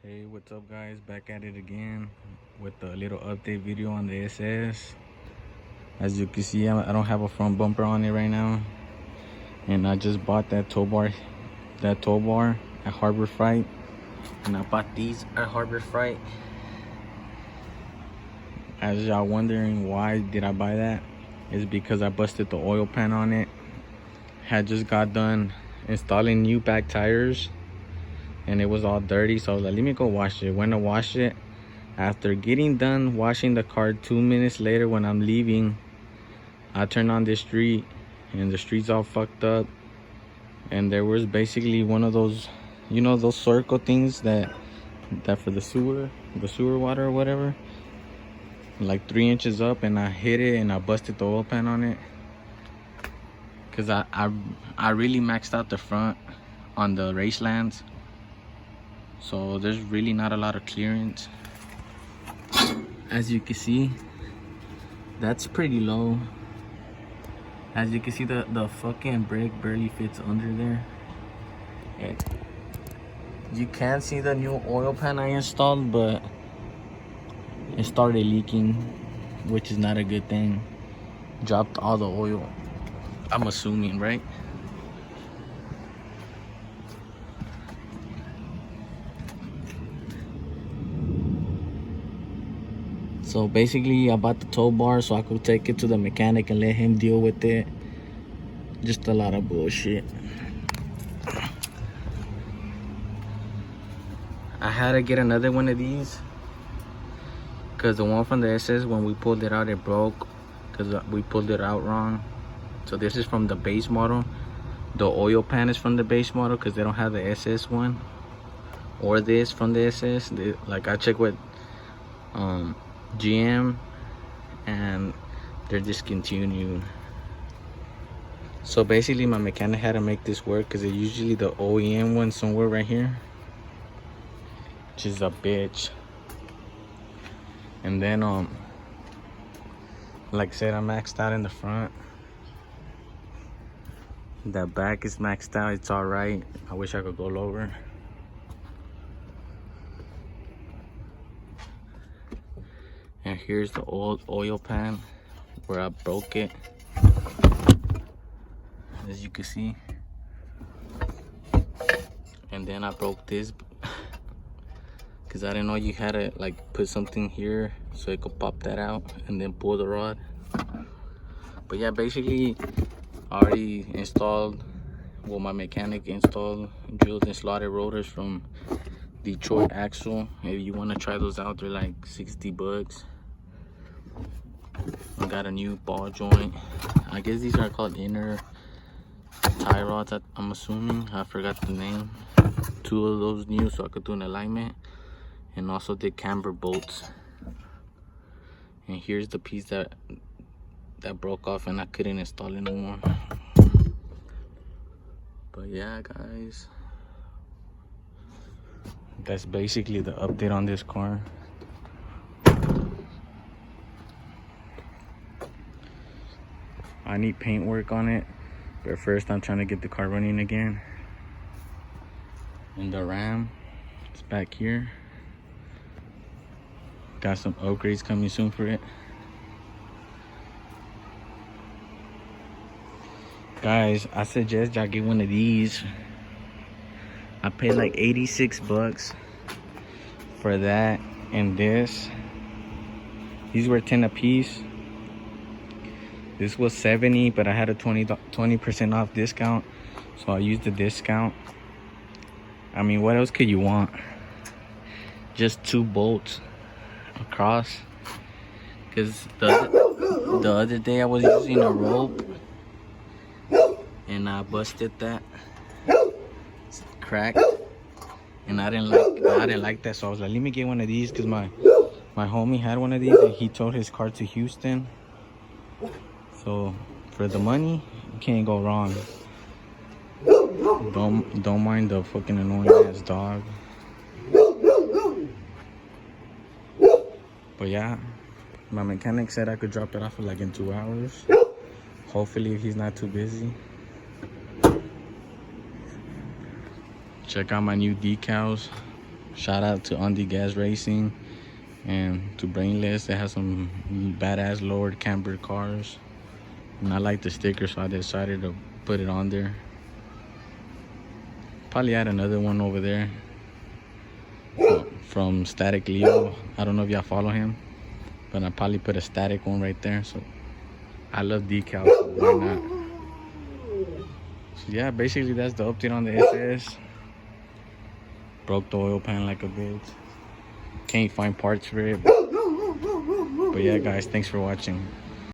Hey, what's up guys, back at it again with a little update video on the SS. As you can see, I don't have a front bumper on it right now, and I just bought that tow bar at Harbor Freight, and I bought these at Harbor Freight. As y'all wondering why did I buy that, is because I busted the oil pan on it. Had just got done installing new back tires and it was all dirty, so I was like, let me go wash it. Went to wash it. After getting done washing the car, 2 minutes later when I'm leaving, I turned on the street and the street's all fucked up, and there was basically one of those, you know, those circle things that for the sewer water or whatever, like 3 inches up, and I hit it and I busted the oil pan on it because I really maxed out the front on the racelands. So there's really not a lot of clearance. As you can see, that's pretty low. As you can see, the fucking brake barely fits under there. You can see the new oil pan I installed, but it started leaking, which is not a good thing. Dropped all the oil, I'm assuming, right? So basically, I bought the tow bar so I could take it to the mechanic and let him deal with it. Just a lot of bullshit. I had to get another one of these because the one from the SS, when we pulled it out, it broke because we pulled it out wrong. So this is from the base model. The oil pan is from the base model because they don't have the SS one, or this from the SS. Like I checked with GM and they're discontinued. So basically my mechanic had to make this work because it's usually the OEM one somewhere right here, which is a bitch. And then like I said, I maxed out in the front. The back is maxed out, it's all right. I wish I could go lower. And here's the old oil pan where I broke it, as you can see. And then I broke this because I didn't know you had to like put something here so it could pop that out and then pull the rod. But yeah, basically I already installed, well, my mechanic installed drilled and slotted rotors from Detroit Axle. If you want to try those out, they're like 60 bucks. I got a new ball joint. I guess these are called inner tie rods, I'm assuming. I forgot the name. 2 of those new so I could do an alignment, and also did camber bolts. And here's the piece that broke off and I couldn't install it no more. But yeah guys, that's basically the update on this car. I need paint work on it, but first I'm trying to get the car running again. And the Ram is back here. Got some upgrades coming soon for it. Guys, I suggest y'all get one of these. I paid like 86 bucks for that and this. These were 10 a piece. This was 70, but I had a 20% off discount, so I used the discount. I mean, what else could you want? Just 2 bolts across. Because the other day I was using a rope and I busted that crack, and I didn't like that, so I was like, let me get one of these because my homie had one of these and he towed his car to Houston. So for the money, you can't go wrong. Don't mind the fucking annoying ass dog. But yeah, my mechanic said I could drop it off like in 2 hours. Hopefully if he's not too busy. Check out my new decals. Shout out to Undi Gas Racing and to Brainless. They have some badass lowered camber cars, and I like the sticker, so I decided to put it on there. Probably add another one over there from Static Leo. I don't know if y'all follow him, but I probably put a static one right there. So I love decals, so why not? So yeah, basically that's the update on the SS. Broke the oil pan like a bitch. Can't find parts for it. But yeah, guys, thanks for watching.